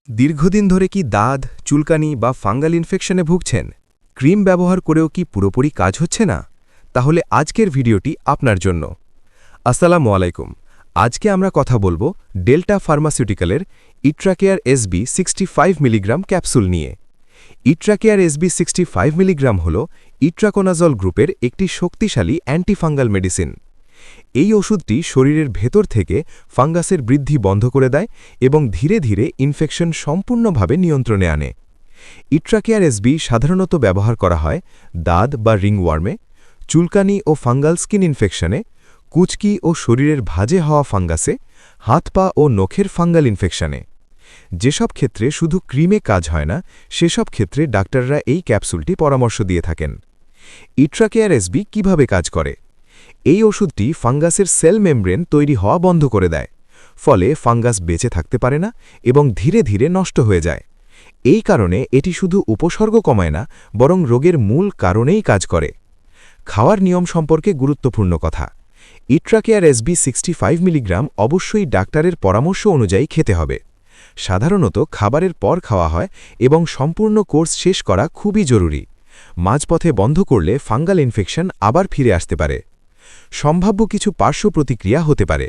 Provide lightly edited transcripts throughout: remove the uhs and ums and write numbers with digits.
দীর্ঘদিন ধরে কি দাঁত চুলকানি বা ফাঙ্গাল ইনফেকশনে ভুগছেন? ক্রিম ব্যবহার করেও কি পুরোপুরি কাজ হচ্ছে না? তাহলে আজকের ভিডিওটি আপনার জন্য। আসসালামু আলাইকুম। আজকে আমরা কথা বলবো ডেল্টা ফার্মাসিউটিক্যালের ইট্রাকেয়ার এসবি 65 মিলিগ্রাম ক্যাপসুল নিয়ে। ইট্রাকেয়ার এসবি 65 মিলিগ্রাম হল ইট্রাকোনাজল গ্রুপের একটি শক্তিশালী অ্যান্টিফাঙ্গাল মেডিসিন। এই ওষুধটি শরীরের ভেতর থেকে ফাঙ্গাসের বৃদ্ধি বন্ধ করে দেয় এবং ধীরে ধীরে ইনফেকশন সম্পূর্ণভাবে নিয়ন্ত্রণে আনে। ইট্রাকেয়ার এসবি সাধারণত ব্যবহার করা হয় দাঁত বা রিংওয়ার্মে, চুলকানি ও ফাঙ্গাল স্কিন ইনফেকশনে, কুচকি ও শরীরের ভাঁজে হওয়া ফাঙ্গাসে, হাত পা ও নখের ফাঙ্গাল ইনফেকশনে। যেসব ক্ষেত্রে শুধু ক্রিমে কাজ হয় না, সেসব ক্ষেত্রে ডাক্তাররা এই ক্যাপসুলটি পরামর্শ দিয়ে থাকেন। ইট্রাকেয়ার এসবি কিভাবে কাজ করে? এই ওষুধটি ফাঙ্গাসের সেল মেমব্রেন তৈরি হওয়া বন্ধ করে দেয়, ফলে ফাঙ্গাস বেঁচে থাকতে পারে না এবং ধীরে ধীরে নষ্ট হয়ে যায়। এই কারণে এটি শুধু উপসর্গ কমায় না, বরং রোগের মূল কারণেই কাজ করে। খাওয়ার নিয়ম সম্পর্কে গুরুত্বপূর্ণ কথা। ইট্রাকেয়ার এসবি 65 মিলিগ্রাম অবশ্যই ডাক্তারের পরামর্শ অনুযায়ী খেতে হবে। সাধারণত খাবারের পর খাওয়া হয় এবং সম্পূর্ণ কোর্স শেষ করা খুবই জরুরি। মাঝপথে বন্ধ করলে ফাঙ্গাল ইনফেকশন আবার ফিরে আসতে পারে। সম্ভাব্য কিছু পার্শ্ব প্রতিক্রিয়া হতে পারে: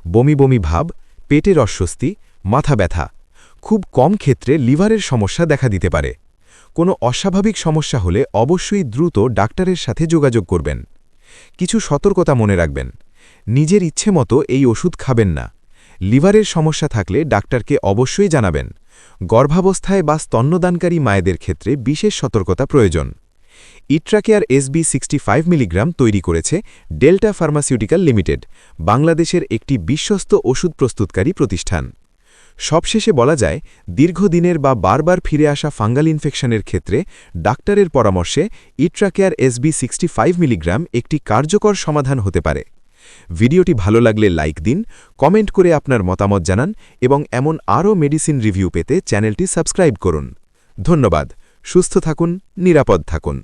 বমি বমি ভাব, পেটের অস্বস্তি, মাথা ব্যথা। খুব কম ক্ষেত্রে লিভারের সমস্যা দেখা দিতে পারে। কোনো অস্বাভাবিক সমস্যা হলে অবশ্যই দ্রুত ডাক্তারের সাথে যোগাযোগ করবেন। কিছু সতর্কতা মনে রাখবেন। নিজের ইচ্ছে মতো এই ওষুধ খাবেন না। লিভারের সমস্যা থাকলে ডাক্তারকে অবশ্যই জানাবেন। গর্ভাবস্থায় বা স্তন্যদানকারী মায়েদের ক্ষেত্রে বিশেষ সতর্কতা প্রয়োজন। ইট্রাকেয়ার এসবি 65 মিলিগ্রাম তৈরি করেছে ডেল্টা ফার্মাসিউটিক্যাল লিমিটেড, বাংলাদেশের একটি বিশ্বস্ত ওষুধ প্রস্তুতকারী প্রতিষ্ঠান। সবশেষে বলা যায়, দীর্ঘদিনের বা বারবার ফিরে আসা ফাঙ্গাল ইনফেকশনের ক্ষেত্রে ডাক্তারের পরামর্শে ইট্রাকেয়ার এসবি 65 মিলিগ্রাম একটি কার্যকর সমাধান হতে পারে। ভিডিওটি ভালো লাগলে লাইক দিন, কমেন্ট করে আপনার মতামত জানান এবং এমন আরও মেডিসিন রিভিউ পেতে চ্যানেলটি সাবস্ক্রাইব করুন। ধন্যবাদ। সুস্থ থাকুন, নিরাপদ থাকুন।